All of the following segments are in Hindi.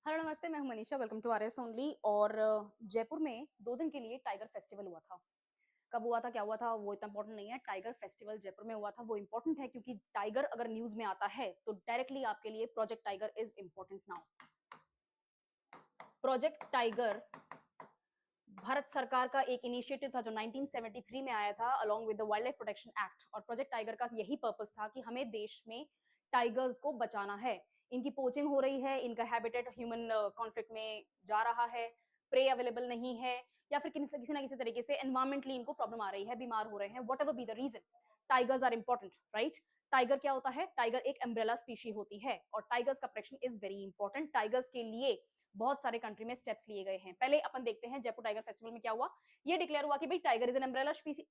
हेलो नमस्ते, मैं हूं Manisha. Welcome to RS only. और जयपुर में 2 दिन के लिए टाइगर फेस्टिवल हुआ था। कब हुआ था, क्या हुआ था, वो इतना इंपॉर्टेंट नहीं है। टाइगर फेस्टिवल जयपुर में हुआ था, वो इंपॉर्टेंट है क्योंकि टाइगर अगर न्यूज में आता है तो डायरेक्टली आपके लिए project tiger is important now. Project tiger Bharat सरकार का एक इनिशिएटिव था जो 1973 में आया था along with the wild life protection act. और प्रोजेक्ट टाइगर का यही पर्पस था कि हमें देश में टाइगर्स को बचाना है। इनकी पोचिंग हो रही है, इनका हैबिटेट ह्यूमन कॉन्फ्लिक्ट में जा रहा है, प्रे अवेलेबल नहीं है, या फिर किसी ना किसी तरीके से एनवायरमेंटली इनको प्रॉब्लम आ रही है, बीमार हो रहे हैं, whatever be the reason, tigers are important, right. Tiger क्या होता है? टाइगर एक अम्ब्रेला स्पीशी होती है और टाइगर्स का protection is very important. Tigers के लिए बहुत सारे कंट्री में स्टेप्स लिए गए हैं। पहले अपन देखते हैं जयपुर टाइगर फेस्टिवल में क्या हुआ। ये डिक्लेयर हुआ कि भाई tiger is an umbrella स्पीसी।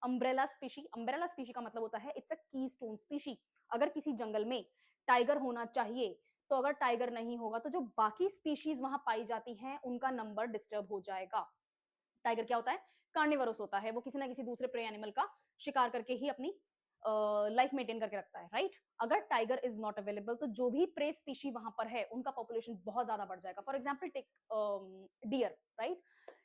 Umbrella species का मतलब होता है इट्स अ कीस्टोन स्पीशी। अगर किसी जंगल में टाइगर होना चाहिए तो अगर टाइगर नहीं होगा तो जो बाकी स्पीशीज वहां पाई जाती हैं उनका नंबर डिस्टर्ब हो जाएगा। टाइगर क्या होता है? कार्निवरस होता है। वो किसी ना किसी दूसरे प्रे एनिमल का शिकार करके ही अपनी लाइफ मेंटेन करके रखता है, राइट। अगर टाइगर इज नॉट अवेलेबल तो जो भी प्रे स्पीशी वहां पर है उनका पॉपुलेशन बहुत ज्यादा बढ़ जाएगा। For example take deer, right.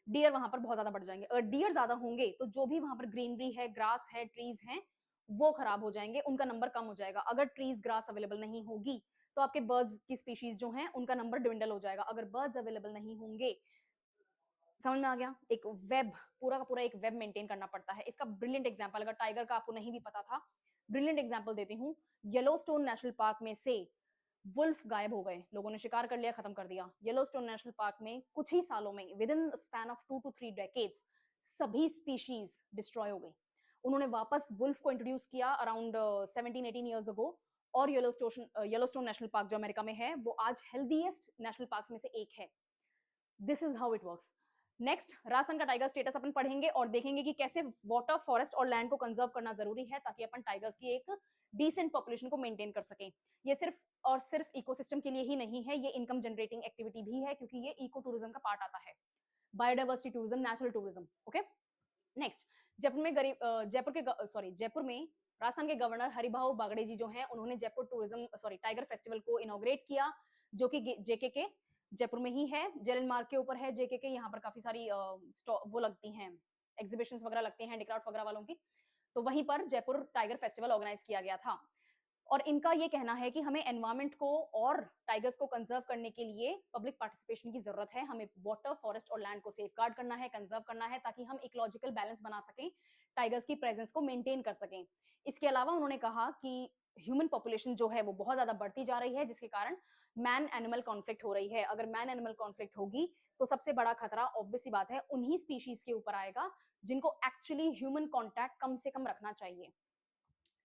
Deer वहां पर बहुत ज्यादा बढ़ जाएंगे। अगर डियर ज्यादा होंगे तो जो भी वहां पर ग्रीनरी है, ग्रास है, ट्रीज हैं, वो खराब हो जाएंगे, उनका नंबर कम हो जाएगा। अगर ट्रीज ग्रास अवेलेबल नहीं होगी तो आपके बर्ड्स की स्पीशीज जो हैं उनका नंबर डिविंडल हो जाएगा। अगर बर्ड्स अवेलेबल नहीं होंगे, समझ में आ गया? एक वेब, पूरा का पूरा एक वेब मेंटेन करना पड़ता है। इसका ब्रिलियंट एग्जांपल, अगर टाइगर का आपको नहीं भी पता था, ब्रिलियंट एग्जांपल देती हूँ। येलोस्टोन नेशनल पार्क में से वुल्फ गायब हो गए, लोगों ने शिकार कर लिया, खत्म कर दिया। येलोस्टोन नेशनल पार्क में कुछ ही सालों में, with in span of 2 to 3 decades, सभी स्पीशीज डिस्ट्रॉय हो गई। उन्होंने वापस वुल्फ को इंट्रोड्यूस किया अराउंड 17-18 ईयर्स अगो। और येलोस्टोन नेशनल पार्क जो अमेरिका में है वो आज हेल्दीएस्ट नेशनल पार्क में से एक है। This is how it works. Next, Rajasthan का टाइगर स्टेटस अपन पढ़ेंगे और देखेंगे कि कैसे वाटर, फॉरेस्ट और लैंड को कंजर्व करना जरूरी है ताकि अपन टाइगर्स की एक डिसेंट पॉपुलेशन को मेंटेन कर सकें। ये सिर्फ और सिर्फ इकोसिस्टम के लिए ही नहीं है, ये इनकम जनरेटिंग एक्टिविटी भी है क्योंकि ये इको टूरिज्म का पार्ट आता है। Biodiversity tourism, natural tourism, okay. Next, Jaipur में जयपुर में राजस्थान के गवर्नर हरिभाऊ बागड़े जी जो हैं उन्होंने जयपुर टूरिज्म टाइगर फेस्टिवल को इनॉग्रेट किया, जो कि जेके के जयपुर में ही है, जेलन मार्ग के ऊपर है जेके के। यहाँ पर काफी सारी वो लगती हैं, एग्जीबिशन वगैरह लगती हैं हैंडीक्राफ्ट वगैरह वालों की। तो वहीं पर जयपुर टाइगर फेस्टिवल ऑर्गेनाइज किया गया था। और इनका ये कहना है कि हमें एनवायरमेंट को और टाइगर्स को कंजर्व करने के लिए पब्लिक पार्टिसिपेशन की जरूरत है। हमें वाटर, फॉरेस्ट और लैंड को सेफगार्ड करना है, कंजर्व करना है ताकि हम इकोलॉजिकल बैलेंस बना सकें, टाइगर्स की प्रेजेंस को मेंटेन कर सकें। इसके अलावा उन्होंने कहा कि ह्यूमन पॉपुलेशन जो है वो बहुत ज्यादा बढ़ती जा रही है जिसके कारण मैन एनिमल कॉन्फ्लिक्ट हो रही है। अगर मैन एनिमल कॉन्फ्लिक्ट होगी तो सबसे बड़ा खतरा ऑब्वियस सी बात है उन्हीं स्पीशीज के ऊपर आएगा जिनको एक्चुअली ह्यूमन कॉन्टैक्ट कम से कम रखना चाहिए,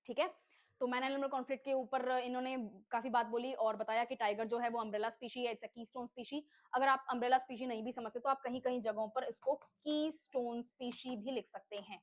ठीक है। तो मैन एनिमल कॉन्फ्लिक्ट के ऊपर इन्होंने काफी बात बोली और बताया कि टाइगर जो है वो अम्ब्रेला स्पीशी है, इट्स अ कीस्टोन स्पीशी। अगर आप अम्ब्रेला स्पीशी नहीं भी समझते तो आप कहीं कहीं जगहों पर इसको कीस्टोन स्पीशी भी लिख सकते हैं,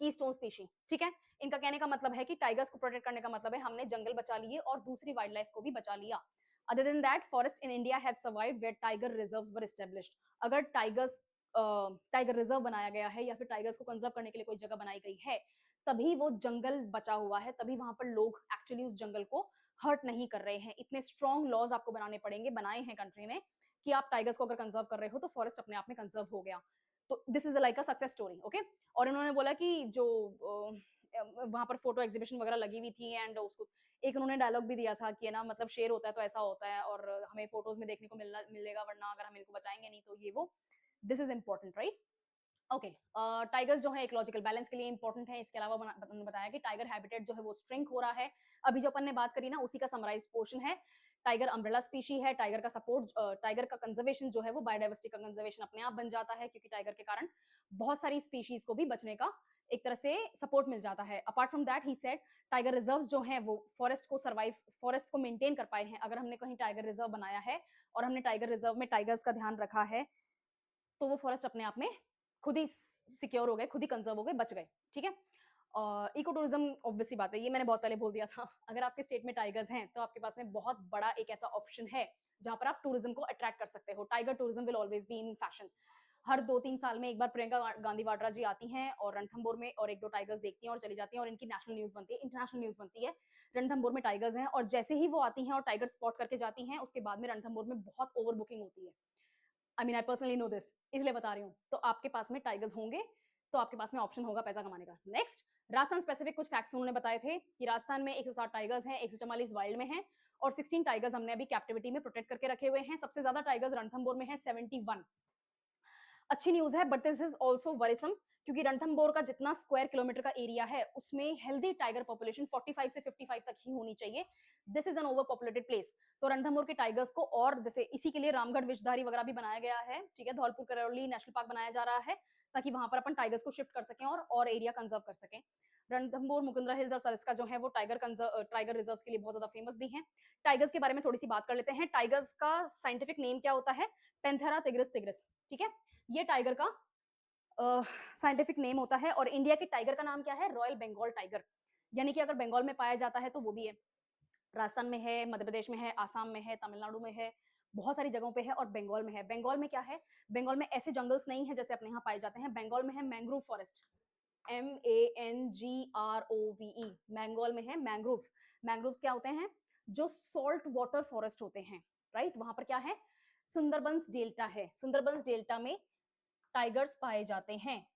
कीस्टोन स्पीशी, ठीक है। इनका कहने का मतलब है कि टाइगर्स को प्रोटेक्ट करने का मतलब है हमने जंगल बचा लिए और दूसरी वाइल्ड लाइफ को भी बचा लिया। Other than that, forest in India have survived where tiger reserves were established. अगर टाइगर रिजर्व बनाया गया है या फिर टाइगर्स को कंजर्व करने के लिए कोई जगह बनाई गई है तभी वो जंगल बचा हुआ है, तभी वहां पर लोग एक्चुअली उस जंगल को हर्ट नहीं कर रहे हैं। इतने स्ट्रॉन्ग लॉज आपको बनाने पड़ेंगे, बनाए हैं कंट्री ने, कि आप टाइगर्स को अगर कंजर्व कर रहे हो तो फॉरेस्ट अपने आप में कंजर्व हो गया। तो this is like a success story, okay. और इन्होंने बोला कि जो वहां पर फोटो एग्जीबिशन वगैरह लगी हुई थी एंड उसको एक उन्होंने डायलॉग भी दिया था कि ना, मतलब शेर होता है तो ऐसा होता है और हमें फोटोज में देखने को मिलेगा, वरना अगर हम इनको बचाएंगे नहीं तो ये वो, this is important, right. Okay, tigers जो है इकोलॉजिकल बैलेंस के लिए इंपॉर्टेंट है। इसके अलावा बताया कि टाइगर हैबिटेट जो है वो श्रिंक हो रहा है। अभी जो अपन ने बात करी ना उसी का समराइज पोर्शन है। टाइगर अम्ब्रेला स्पीशी है, टाइगर का सपोर्ट, टाइगर का कंजर्वेशन जो है वो बायोडाइवर्सिटी का कंजर्वेशन अपने आप बन जाता है क्योंकि टाइगर के कारण बहुत सारी स्पीशीज को भी बचने का एक तरह से सपोर्ट मिल जाता है। Apart from that he said tiger reserve जो है वो फॉरेस्ट को मेंटेन कर पाए हैं। अगर हमने कहीं टाइगर रिजर्व बनाया है और हमने टाइगर रिजर्व में टाइगर्स का ध्यान रखा है तो वो फॉरेस्ट अपने आप में खुद ही सिक्योर हो गए, खुद ही कंजर्व हो गए, बच गए, ठीक है। इको टूरिज्म ऑब्वियसली बात है, ये मैंने बहुत पहले बोल दिया था। अगर आपके स्टेट में टाइगर्स हैं तो आपके पास में बहुत बड़ा एक ऐसा ऑप्शन है जहां पर आप टूरिज्म को अट्रैक्ट कर सकते हो। Tiger tourism will always be in fashion. हर 2-3 साल में एक बार प्रियंका गांधी वाड्रा जी आती हैं और रणथंभौर में और 1-2 टाइगर्स देखती हैं और चली जाती हैं और इनकी नेशनल न्यूज़ बनती है, इंटरनेशनल न्यूज़ बनती है। रणथंभौर में टाइगर्स हैं और जैसे ही वो आती हैं और टाइगर स्पॉट करके जाती हैं, उसके बाद में रणथंभौर में बहुत ओवर बुकिंग होती है। I mean I personally know this, इसलिए बता रही हूँ। तो आपके पास में टाइगर्स होंगे, तो आपके पास में ऑप्शन होगा पैसा कमाने का। नेक्स्ट, राजस्थान स्पेसिफिक कुछ फैक्ट्स उन्होंने बताए थे कि राजस्थान में 160 टाइगर्स हैं, 144 वाइल्ड में हैं और 16 टाइगर्स हमने अभी कैप्टिविटी में प्रोटेक्ट करके रखे हुए हैं। सबसे ज्यादा टाइगर्स रणथंभौर में हैं, 71। अच्छी न्यूज़ है, but this is also worrisome, क्योंकि रणथंभौर का जितना स्क्वायर किलोमीटर का एरिया है, उसमें हेल्दी टाइगर पॉपुलेशन 45 से 55 तक ही होनी चाहिए। This is an over populated place. तो रणथंभौर के टाइगर्स को, और जैसे इसी के लिए रामगढ़ विषधारी वगैरह भी बनाया गया है, ठीक है, धौलपुर करौली नेशनल पार्क बनाया जा रहा है, ताकि वहां पर अपन टाइगर्स को शिफ्ट कर सकें और एरिया कंजर्व कर सकें। रणथंभौर, मुकुंदरा हिल्स और सरिस्का जो है वो टाइगर रिजर्व के लिए बहुत ज्यादा फेमस भी हैं। टाइगर्स के बारे में थोड़ी सी बात कर लेते हैं। टाइगर्स का साइंटिफिक नेम क्या होता है? पेंथेरा टिग्रिस टिग्रिस, ठीक है, ये टाइगर का साइंटिफिक नेम होता है। और इंडिया के टाइगर का नाम क्या है? रॉयल बंगाल टाइगर, यानी कि अगर बंगाल में पाया जाता है तो वो भी है, राजस्थान में है, मध्य प्रदेश में है, आसाम में है, तमिलनाडु में है, बहुत सारी जगहों पे है, और बंगाल में है। बंगाल में क्या है? बंगाल में ऐसे जंगल्स नहीं है जैसे अपने यहाँ पाए जाते हैं। बंगाल में है मैंग्रोव फॉरेस्ट, MANGROVE, बंगाल में है मैंग्रोव्स। मैंग्रोव्स क्या होते हैं? जो सॉल्ट वाटर फॉरेस्ट होते हैं, राइट? वहां पर क्या है? सुंदरबंस डेल्टा है, सुंदरबंस डेल्टा में टाइगर्स पाए जाते हैं।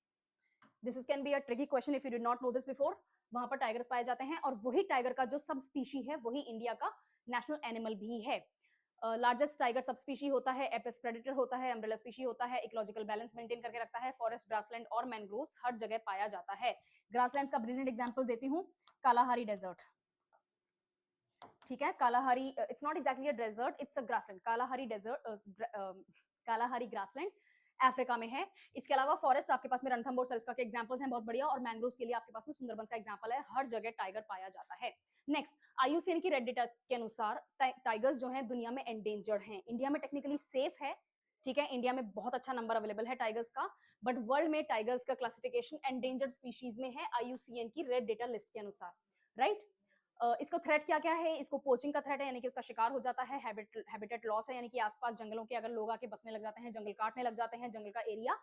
This is can be a tricky question if you did not know this before. वहां पर टाइगर्स पाए जाते हैं, और वही टाइगर का जो सब स्पीशी है वही इंडिया का नेशनल एनिमल भी है। लार्जेस्ट टाइगर सब स्पीशी होता है, एपिस प्रेडेटर होता है, अम्ब्रेला स्पीशी होता है, इकोलॉजिकल बैलेंस मेंटेन करके रखता है। फॉरेस्ट, ग्रासलैंड और मैंग्रोव्स हर जगह पाया जाता है। ग्रासलैंड्स का ब्रिलियंट एग्जांपल देती हूँ, कालाहारी डेजर्ट, ठीक है। Kalahari, it's not exactly a desert, it's a grassland. Kalahari desert, Kalahari grassland Africa में है। इसके अलावा फॉरेस्ट आपके पास में रणथंभौर, सरिस्का के एग्जांपल्स हैं बहुत बढ़िया, और मैंग्रोव्स के लिए आपके पास में सुंदरबंस का एग्जांपल है। हर जगह टाइगर पाया जाता है। नेक्स्ट, IUCN की रेड डेटा के अनुसार टाइगर्स जो है दुनिया में एंडेंजर्ड हैं। इंडिया में टेक्निकली सेफ है, ठीक है, इंडिया में बहुत अच्छा नंबर अवेलेबल है टाइगर्स का, बट वर्ल्ड में टाइगर्स का क्लासिफिकेशन एंडेंजर्ड स्पीशीज में है IUCN की रेड डेटा लिस्ट के अनुसार, राइट। इसको थ्रेट क्या क्या है? इसको पोचिंग का थ्रेट है, यानी कि उसका शिकार हो जाता है। हैबिटेट लॉस है, यानी कि आसपास जंगलों के अगर लोग आके बसने लग जाते हैं, जंगल काटने लग जाते हैं, जंगल का एरिया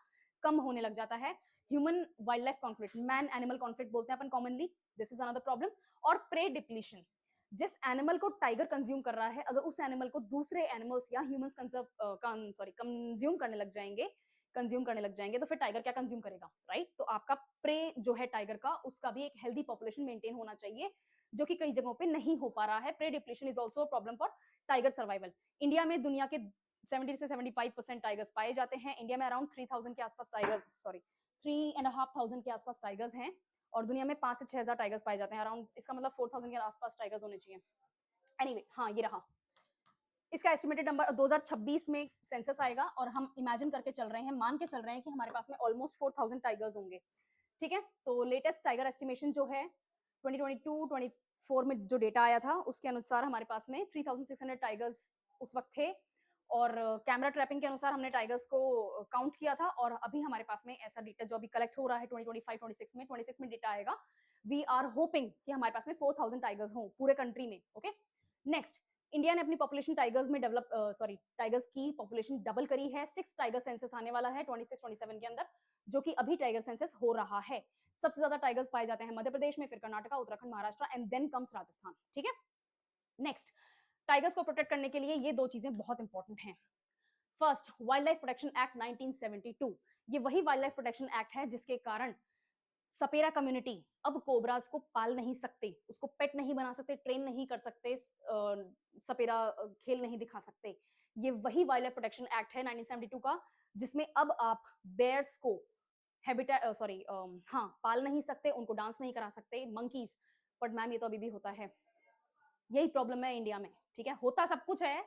कम होने लग जाता है। Human wildlife conflict, man animal conflict बोलते हैं अपन commonly, this is another problem. और प्रे डिप्लीशन, जिस एनिमल को टाइगर कंज्यूम कर रहा है, अगर उस एनिमल को दूसरे एनिमल्स या ह्यूमंस कंज्यूम करने लग जाएंगे, तो फिर टाइगर क्या कंज्यूम करेगा, राइट? तो आपका प्रे जो है टाइगर का, उसका भी एक हेल्दी पॉपुलेशन मेंटेन होना चाहिए, जो कि कई जगहों पे नहीं हो पा रहा है। Prey depletion is also problem for tiger survival. India में दुनिया के 70 से 75% टाइगर्स पाए जाते हैं। इंडिया में अराउंड 3000 के आसपास टाइगर्स, सॉरी 3,500 के आसपास टाइगर्स हैं, और दुनिया में 5 से 6,000 टाइगर्स पाए जाते हैं अराउंड। इसका मतलब 4000 के आसपास टाइगर्स होने चाहिए। एनीवे, हाँ ये रहा इसका एस्टिमेटेड नंबर। 2026 में सेंसस आएगा, और हम इमेजिन करके चल रहे हैं, मान के चल रहे हैं कि हमारे पास में ऑलमोस्ट 4000 टाइगर्स होंगे, ठीक है। तो लेटेस्ट टाइगर एस्टिमेशन जो है 2022-24 में जो डेटा आया था, उसके अनुसार हमारे पास में 3600 टाइगर्स उस वक्त थे, और कैमरा ट्रैपिंग के अनुसार हमने टाइगर्स को काउंट किया था, और अभी हमारे पास में ऐसा डेटा जो अभी कलेक्ट हो रहा है 2025-26 में डेटा आएगा। वी आर होपिंग कि हमारे पास में 4000 टाइगर्स हों पूरे कंट्री में, ओके। नेक्स्ट, इंडिया ने अपनी पॉपुलेशन टाइगर्स में टाइगर्स की पॉपुलेशन डबल करी है। 6 टाइगर सेंसस आने वाला है 26-27 के अंदर, जो कि अभी टाइगर सेंसस हो रहा है। सबसे ज्यादा टाइगर्स पाए जाते हैं मध्य प्रदेश में, फिर Karnataka, Uttarakhand, Maharashtra, and then comes Rajasthan, ठीक है। नेक्स्ट, टाइगर्स को प्रोटेक्ट करने के लिए ये दो चीजें बहुत इंपॉर्टेंट हैं। First, wild life protection act 1972। ये वही वाइल्ड लाइफ प्रोटेक्शन एक्ट है जिसके कारण सपेरा कम्युनिटी अब कोबराज को पाल नहीं सकते, उसको पेट नहीं बना सकते, ट्रेन नहीं कर सकते, सपेरा खेल नहीं दिखा सकते। ये वही वाइल्ड लाइफ प्रोटेक्शन एक्ट है 1972 का, जिसमें अब आप बेयर्स को हाँ पाल नहीं सकते, उनको डांस नहीं करा सकते, मंकीज। बट मैम ये तो अभी भी होता है, यही प्रॉब्लम है इंडिया में, ठीक है। होता सब कुछ है,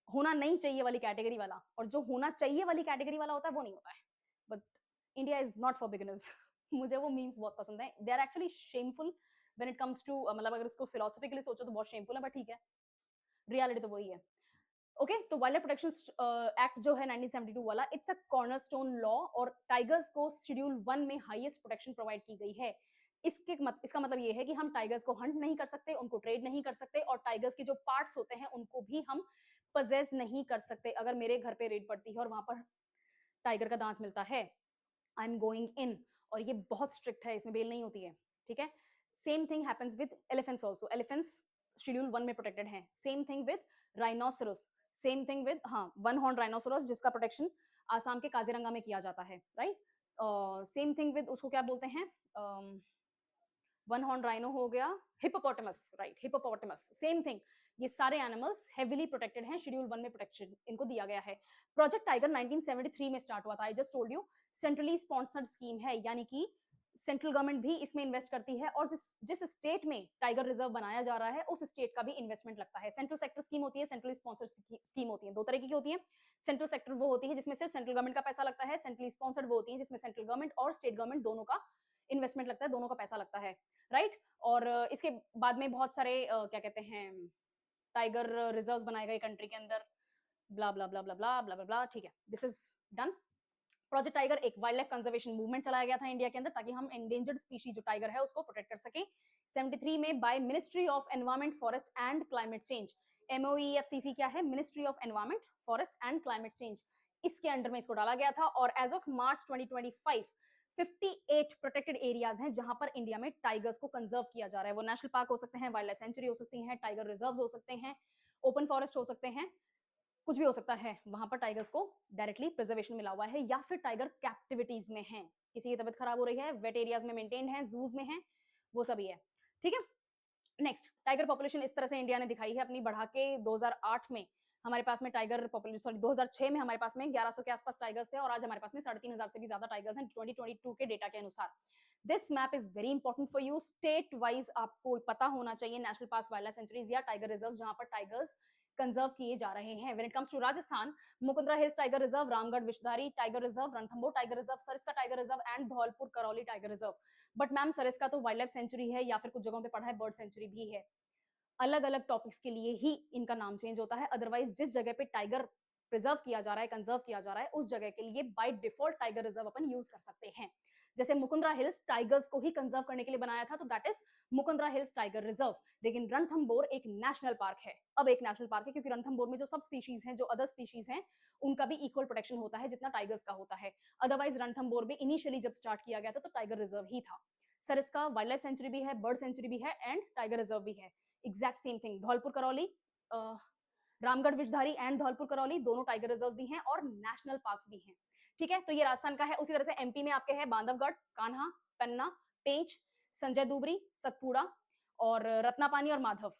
होना नहीं चाहिए वाली कैटेगरी वाला, और जो होना चाहिए वाली कैटेगरी वाला होता है वो नहीं होता है। But India is not for beginners. मुझे वो मीम्स बहुत पसंद है, they are actually shameful when it comes to, मतलब अगर उसको फिलोसफिकली सोचो तो बहुत शेमफुल है, बट ठीक है, रियलिटी तो वही है। ओके, तो वाइल्ड लाइफ प्रोटेक्शन एक्ट जो है 1972 वाला, इट्स अ कॉर्नरस्टोन लॉ, और टाइगर्स को शेड्यूल 1 में हाईएस्ट प्रोटेक्शन प्रोवाइड की गई है। इसका मतलब ये है कि हम टाइगर्स को हंट नहीं कर सकते, उनको ट्रेड नहीं कर सकते, और टाइगर्स के जो पार्ट्स होते हैं उनको भी हम पजेस नहीं कर सकते। अगर मेरे घर पे रेड पड़ती है और वहां पर टाइगर का दांत मिलता है, आई एम गोइंग इन, और ये बहुत स्ट्रिक्ट है, इसमें बेल नहीं होती है, ठीक है। Same thing happens with elephants also, elephants schedule 1 में प्रोटेक्टेड हैं। Same thing with rhinoceros, same thing with हाँ वन हॉर्न राइनोसरस, जिसका प्रोटेक्शन आसाम के काजीरंगा में किया जाता है, राइट। सेम थिंग विद उसको क्या बोलते हैं, वन हॉर्न राइनो हो गया, hippopotamus, right, hippopotamus, same thing. ये सारे एनिमल्स हेविली प्रोटेक्टेड हैं, शेड्यूल 1 में प्रोटेक्शन इनको दिया गया है। प्रोजेक्ट टाइगर 1973 में स्टार्ट हुआ था, I just told you, centrally sponsored scheme है, यानी कि सेंट्रल गवर्नमेंट भी इसमें इन्वेस्ट करती है, और जिस जिस स्टेट में टाइगर रिजर्व बनाया जा रहा है उस स्टेट का भी इन्वेस्टमेंट लगता है। सेंट्रल सेक्टर स्कीम होती है, सेंट्रली स्पॉन्सर्ड स्कीम होती है, दो तरह की होती है। सेंट्रल सेक्टर वो होती है जिसमें सिर्फ सेंट्रल गवर्नमेंट का पैसा लगता है, सेंट्रली स्पॉन्सर्ड वो होती है जिसमें सेंट्रल गवर्नमेंट और स्टेट गवर्नमेंट दोनों का इन्वेस्टमेंट लगता है, दोनों का पैसा लगता है, राइट। और इसके बाद में बहुत सारे क्या कहते हैं टाइगर रिजर्व्स बनाए गए कंट्री के अंदर, ब्ला ब्ला ब्ला ब्ला ब्ला ब्ला ब्ला, ठीक है, this is done. Project tiger एक वाइल्ड लाइफ कंजर्वेशन मूवमेंट चलाया गया था इंडिया के अंदर, ताकि हम एंडेंजर्ड स्पीशीज जो टाइगर है उसको प्रोटेक्ट कर सकें। 73 में by ministry of environment, forest and climate change, MOEFCC क्या है, ministry of environment, forest and climate change, इसके अंडर में इसको डाला गया था। और as of March 2025 58 protected areas हैं जहां पर इंडिया में टाइगर्स को कंजर्व किया जा रहा है। वो नेशनल पार्क हो सकते हैं, वाइल्ड लाइफ सेंचुरी हो सकती हैं, टाइगर रिजर्व हो सकते हैं, ओपन फॉरेस्ट हो सकते हैं, कुछ भी हो सकता है, वहां पर टाइगर्स को डायरेक्टली प्रिजर्वेशन मिला हुआ है, या फिर टाइगर कैप्टिविटीज में है, किसी की तबीयत खराब हो रही है, वेट एरियाज में मेंटेन्ड है, जूज में है, वो सभी है, ठीक है। नेक्स्ट, टाइगर पॉपुलेशन इस तरह से इंडिया ने दिखाई है अपनी बढ़ा के। 2008 में हमारे पास में टाइगर पॉपुलेशन, सॉरी 2006 में हमारे पास में 1100 के आसपास टाइगर्स थे, और आज हमारे पास में 3500 से भी ज्यादा टाइगर्स हैं 2022 के डेटा के अनुसार। This map is very important for you, state wise आपको पता होना चाहिए national park, wildlife sanctuaries या टाइगर रिजर्व जहां पर टाइगर्स कंजर्व किए जा रहे हैं। When it comes to Rajasthan, Mukundra hills tiger reserve, Ramgarh Vishdhari tiger reserve, Ranthambore tiger reserve, Sariska tiger reserve and Dholpur Karauli tiger reserve. But ma'am Sariska तो वाइल्ड लाइफ सेंचुरी है, या फिर कुछ जगहों पे पढ़ा है बर्ड सेंचुरी भी है, अलग अलग टॉपिक्स के लिए ही इनका नाम चेंज होता है। अदरवाइज जिस जगह पे टाइगर प्रिजर्व किया जा रहा है, कंजर्व किया जा रहा है, उस जगह के लिए by default tiger reserve upon use कर सकते हैं। जैसे मुकुंदरा हिल्स टाइगर्स को ही कंजर्व करने के लिए बनाया था, तो that is Mukundra hills tiger reserve. लेकिन रणथंभौर एक नेशनल पार्क है, अब एक नेशनल पार्क है, क्योंकि रणथंभौर में जो सब स्पीशीज हैं, जो अदर स्पीशीज हैं, उनका भी इक्वल प्रोटेक्शन होता है जितना टाइगर्स का होता है। अदरवाइज रणथंभौर में इनिशियली जब स्टार्ट किया गया था तो टाइगर रिजर्व ही था। सरिस्का वाइल्ड लाइफ सेंचुरी भी है, बर्ड सेंचुरी भी है एंड टाइगर रिजर्व भी है, exact same thing. Dholpur Karauli, Ramgarh Vishdhari and Dholpur Karauli दोनों टाइगर रिजर्व भी हैं और नेशनल पार्क्स भी हैं, ठीक है। तो ये राजस्थान का है। उसी तरह से एमपी में आपके हैं बांधवगढ़, कान्हा, पन्ना, पेंच, संजय दुबरी, सतपुड़ा और रत्नापानी और माधव,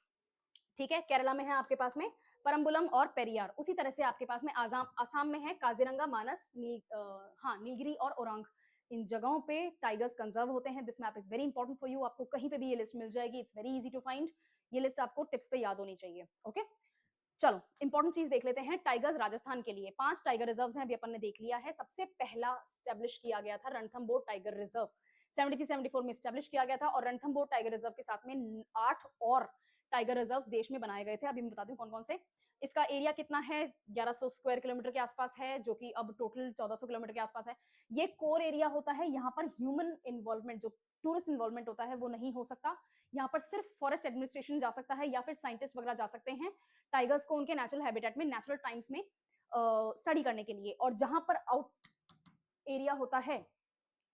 ठीक है। केरला में है आपके पास में परम्बुलम और पेरियार। उसी तरह से आपके पास में आसाम में है काजीरंगा, मानस, नीलगिरी और ओरंग। इन जगहों पे टाइगर्स कंजर्व होते हैं। This map is very important for you, आपको कहीं पे भी ये लिस्ट मिल जाएगी, it's very easy to find. ये लिस्ट आपको टिप्स पे याद होनी चाहिए, ओके। चलो इंपॉर्टेंट चीज देख लेते हैं। टाइगर्स राजस्थान के लिए 5 टाइगर रिजर्व्स हैं, अभी अपन ने देख लिया है। सबसे पहला स्टैब्लिश किया गया था रणथंभौर टाइगर रिजर्व, 73-74 में स्टैब्लिश किया गया था, और रणथंभौर टाइगर रिजर्व के साथ में 8 और टाइगर रिजर्व देश में बनाए गए थे। अभी मैं बताती हूँ कौन कौन से। इसका एरिया कितना है, 1100 स्क्वायर किलोमीटर के आसपास है, जो कि अब टोटल 1400 किलोमीटर के आसपास है। ये कोर एरिया होता है, यहाँ पर ह्यूमन इन्वॉल्वमेंट, जो टूरिस्ट इन्वॉल्वमेंट होता है, वो नहीं हो सकता। यहाँ पर सिर्फ फॉरेस्ट एडमिनिस्ट्रेशन जा सकता है, या फिर साइंटिस्ट वगैरह जा सकते हैं टाइगर्स को उनके नेचुरल हैबिटेट में, नेचुरल टाइम्स में स्टडी करने के लिए। और जहां पर आउट एरिया होता है,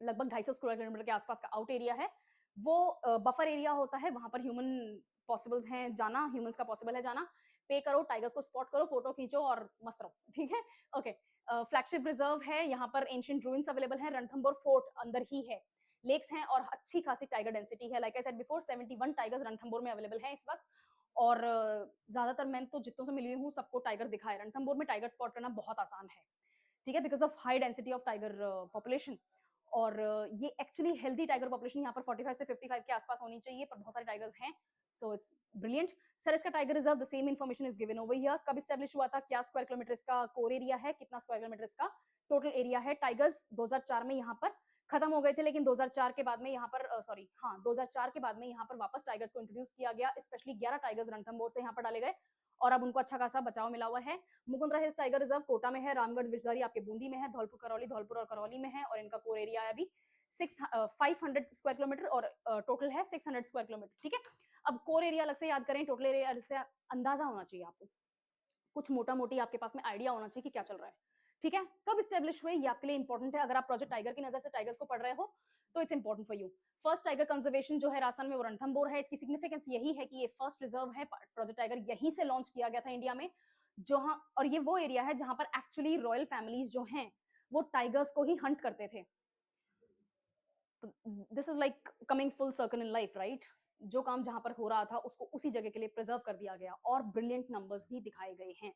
लगभग 250 स्क्वायर किलोमीटर के आसपास का आउट एरिया है, वो बफर एरिया होता है, वहां पर ह्यूमन पॉसिबल्स हैं जाना, ह्यूमंस का पॉसिबल है जाना। पे करो, टाइगर्स को स्पॉट करो, फोटो खींचो और मस्त रहो, ठीक है, ओके। फ्लैगशिप रिजर्व है, यहाँ पर एंशिएंट रूइंस अवेलेबल है, रणथंभौर फोर्ट अंदर ही है, लेक्स हैं और अच्छी खासी टाइगर डेंसिटी है। Like I said before, 71 tigers Ranthambore में अवेलेबल हैं इस वक्त। और ज्यादातर मैं तो जितनों से मिली हूँ सबको टाइगर दिखा है। रणथंभौर में टाइगर स्पॉट करना बहुत आसान है, ठीक है, because of high density of tiger population. और ये एक्चुअली हेल्दी टाइगर पॉपुलेशन यहाँ पर 45 से 55 के आसपास होनी चाहिए, पर बहुत सारे टाइगर्स हैं, so it's brilliant. Sariska tiger reserve, the same information is given over here. कब एस्टैब्लिश हुआ था, क्या स्क्वायर किलोमीटर इसका कोर एरिया है, कितना स्क्वायर किलोमीटर इसका टोटल एरिया है। टाइगर्स 2004 में यहाँ पर खत्म हो गए थे, लेकिन 2004 के बाद में यहाँ पर 2004 के बाद में यहाँ पर वापस टाइगर्स को इंट्रोड्यूस किया गया। स्पेशली 11 टाइगर्स रणथंभौर से यहाँ पर डाले गए, और अब उनको अच्छा खासा बचाव मिला हुआ है। Mukundra hills tiger reserve Kota में है, रामगढ़ विषधारी आपके बूंदी में है, धौलपुर करौली धौलपुर और करौली में है, और इनका कोर एरिया है अभी 500 स्क्वायर किलोमीटर, और टोटल है 600 स्क्वायर किलोमीटर, ठीक है। अब कोर एरिया अलग से याद करें, टोटल एरिया से अंदाजा होना चाहिए आपको, कुछ मोटा मोटी आपके पास में आइडिया होना चाहिए कि क्या चल रहा है, ठीक है, कब स्टेब्लिश हुए ये आपके लिए इंपॉर्टेंट है। अगर आप प्रोजेक्ट टाइगर की नजर से टाइगर्स को पढ़ रहे हो तो it's important for you. First tiger conservation जो है राजस्थान में वो रणथंभौर है। इसकी सिग्निफिकेंस यही है कि ये फर्स्ट रिजर्व है, प्रोजेक्ट टाइगर यहीं से लॉन्च किया गया था इंडिया में, जहां, और ये वो एरिया है जहां पर एक्चुअली रॉयल फैमिलीज जो हैं वो टाइगर्स को ही हंट करते थे। This is like coming full circle in life, right. जो काम जहां पर हो रहा था उसको उसी जगह के लिए प्रिजर्व कर दिया गया और ब्रिलियंट नंबर्स भी दिखाए गए हैं।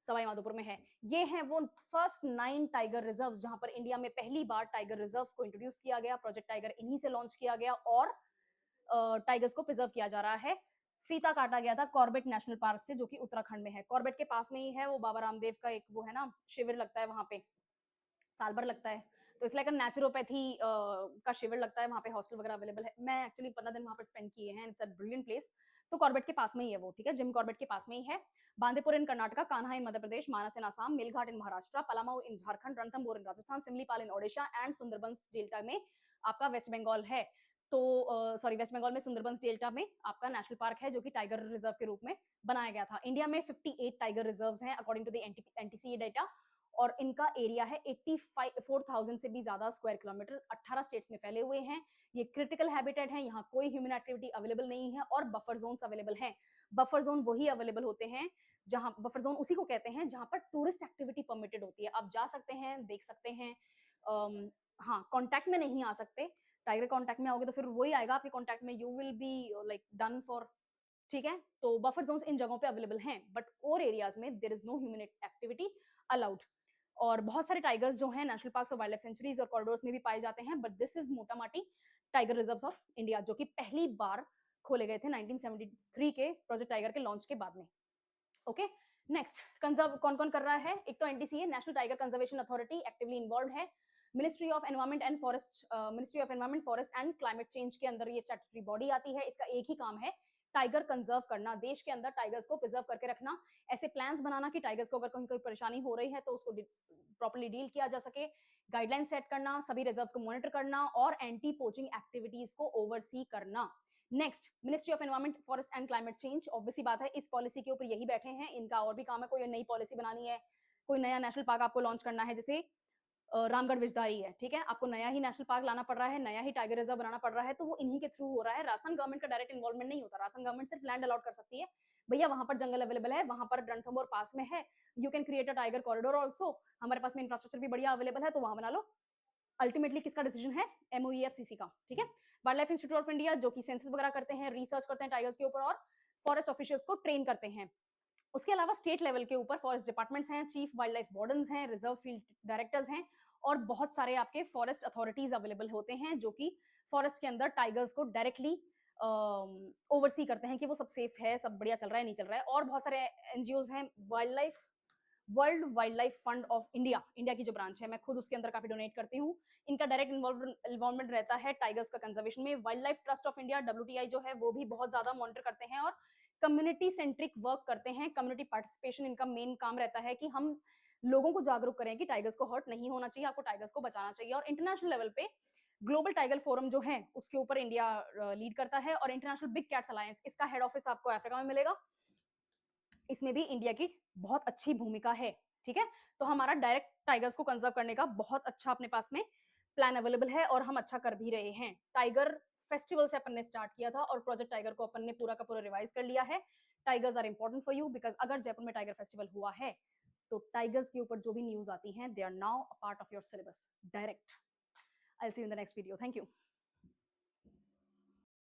सवाई माधोपुर में है। ये हैं वो फर्स्ट 9 टाइगर रिजर्व्स जहां पर इंडिया में पहली बार टाइगर रिजर्व्स को इंट्रोड्यूस किया गया। प्रोजेक्ट टाइगर इन्हीं से लॉन्च किया गया और टाइगर्स को प्रिजर्व किया जा रहा है। फीता काटा गया था कॉर्बेट नेशनल पार्क से, जो कि उत्तराखंड में है। कॉर्बेट के पास में ही है वो बाबा रामदेव का एक वो है ना शिविर लगता है वहां पे, साल भर लगता है। तो इसलिए नेचुरोपैथी का शिविर लगता है वहाँ पे, हॉस्टल वगैरह अवेलेबल है। मैं एक्चुअली 15 दिन वहाँ पर स्पेंड किए हैं। It's a brilliant place. तो कॉर्बेट के पास में ही है वो, ठीक है, जिम कॉर्बेट के पास में ही है। बांदीपुर इन कर्नाटका, कान्हा इन मध्य प्रदेश, मानस इन आसाम, मेलघाट इन महाराष्ट्र, पलामऊ इन झारखंड, रणथंभौर इन राजस्थान, सिमलीपाल इन ओडिशा एंड सुंदरबंस डेल्टा में आपका वेस्ट बंगाल है। तो सॉरी, वेस्ट बंगाल में सुंदरबंस डेल्टा में आपका नेशनल पार्क है जो कि टाइगर रिजर्व के रूप में बनाया गया था। इंडिया में 58 टाइगर रिजर्व्स हैं according to the NTCA data, और इनका एरिया है 84,000 से भी ज्यादा स्क्वायर किलोमीटर, 18 स्टेट्स में फैले हुए हैं। ये क्रिटिकल हैबिटेट है, यहाँ कोई ह्यूमन एक्टिविटी अवेलेबल नहीं है और बफर जोन्स अवेलेबल हैं। बफर जोन वही अवेलेबल होते हैं जहां, बफर जोन उसी को कहते हैं जहां पर टूरिस्ट एक्टिविटी परमिटेड होती है। आप जा सकते हैं, देख सकते हैं, हाँ, कांटेक्ट में नहीं आ सकते। टाइगर कांटेक्ट में आओगे तो फिर वही आएगा आपके कांटेक्ट में, you will be like done for, ठीक है। तो बफर जोन्स इन जगहों पे अवेलेबल हैं, बट और एरियाज में there is no human activity allowed. और बहुत सारे टाइगर्स जो हैं नेशनल पार्क्स और वाइल्ड लाइफ सेंचुरीज और कॉरिडोर्स में भी पाए जाते हैं, बट दिस इज मोटामाटी टाइगर रिजर्व्स ऑफ इंडिया, जो कि पहली बार खोले गए थे 1973 के प्रोजेक्ट टाइगर के लॉन्च के बाद में। ओके, नेक्स्ट, कंजर्व कौन कौन कर रहा है? एक तो NTCA, National Tiger Conservation Authority, actively involve है। Ministry of environment and forest, ministry of environment, forest and climate change के अंदर ये स्टैट्यूटरी बॉडी आती है। इसका एक ही काम है, टाइगर कंजर्व करना, देश के अंदर टाइगर्स को प्रिजर्व करके रखना, ऐसे प्लान्स बनाना कि टाइगर्स को अगर कहीं कोई परेशानी हो रही है तो उसको प्रॉपर्ली डील किया जा सके, गाइडलाइन सेट करना, सभी रिजर्व्स को मॉनिटर करना और एंटी पोचिंग एक्टिविटीज को ओवरसी करना। Next, ministry of environment, forest and climate change, obviously बात है इस पॉलिसी के ऊपर यही बैठे हैं। इनका और भी काम है, कोई नई पॉलिसी बनानी है, कोई नया नेशनल पार्क आपको लॉन्च करना है, जैसे रामगढ़ विजधारी है, ठीक है, आपको नया ही नेशनल पार्क लाना पड़ रहा है, नया ही टाइगर रिजर्व बनाना पड़ रहा है, तो वो इन्हीं के थ्रू हो रहा है। राजस्थान गवर्नमेंट का डायरेक्ट इन्वॉल्वमेंट नहीं होता। राजस्थान गवर्नमेंट सिर्फ लैंड अलॉट कर सकती है, भैया वहां पर जंगल अवेलेबल है, वहां पर रणथंभौर पास में है, you can create a tiger corridor also, हमारे पास में इंफ्रास्ट्रक्चर भी बढ़िया अवेलेबल है, तो वहां बना लो। अल्टीमेटली किसका डिसीजन है? एमओईएफसीसी का, ठीक है। Wild life institute of India जो कि सेंसस वगैरह करते हैं, रिसर्च करते हैं टाइगर्स के ऊपर और फॉरेस्ट ऑफिशियल्स को ट्रेन करते हैं। उसके अलावा स्टेट लेवल के ऊपर फॉरेस्ट डिपार्टमेंट्स हैं, चीफ वाइल्ड लाइफ वार्डन्स हैं, रिजर्व फील्ड डायरेक्टर्स हैं और बहुत सारे आपके फॉरेस्ट अथॉरिटीज अवेलेबल होते हैं जो कि फॉरेस्ट के अंदर टाइगर्स को डायरेक्टली ओवरसी करते हैं कि वो सब सेफ है, सब बढ़िया चल रहा है, नहीं चल रहा है। और बहुत सारे एनजीओज हैं, world wild life fund of India, India की जो ब्रांच है, मैं खुद उसके अंदर काफी डोनेट करती हूँ। इनका डायरेक्ट इन्वॉल्वमेंट रहता है टाइगर्स का कंजर्वेशन में। Wild life trust of India, WTI जो है, वो भी बहुत ज्यादा मॉनिटर करते हैं और कम्युनिटी सेंट्रिक वर्क करते हैं। कम्युनिटी पार्टिसिपेशन इनका मेन काम रहता है कि हम लोगों को जागरूक करें कि टाइगर्स को हर्ट नहीं होना चाहिए, आपको टाइगर्स को बचाना चाहिए। और इंटरनेशनल लेवल पे ग्लोबल टाइगर फोरम जो है उसके ऊपर इंडिया लीड करता है। और इंटरनेशनल बिग कैट्स अलायंस, इसका हेड ऑफिस आपको अफ्रीका में मिलेगा, इसमें भी इंडिया की बहुत अच्छी भूमिका है, ठीक है। तो हमारा डायरेक्ट टाइगर्स को कंजर्व करने का बहुत अच्छा अपने पास में प्लान अवेलेबल है और हम अच्छा कर भी रहे हैं। टाइगर फेस्टिवल से अपन ने स्टार्ट किया था और प्रोजेक्ट टाइगर को अपन ने पूरा का पूरा रिवाइज कर लिया है। Tigers are important for you because अगर जयपुर में टाइगर फेस्टिवल हुआ है तो टाइगर्स के ऊपर जो भी न्यूज आती है they are now a part of your syllabus direct. I will see you in the next video. Thank you.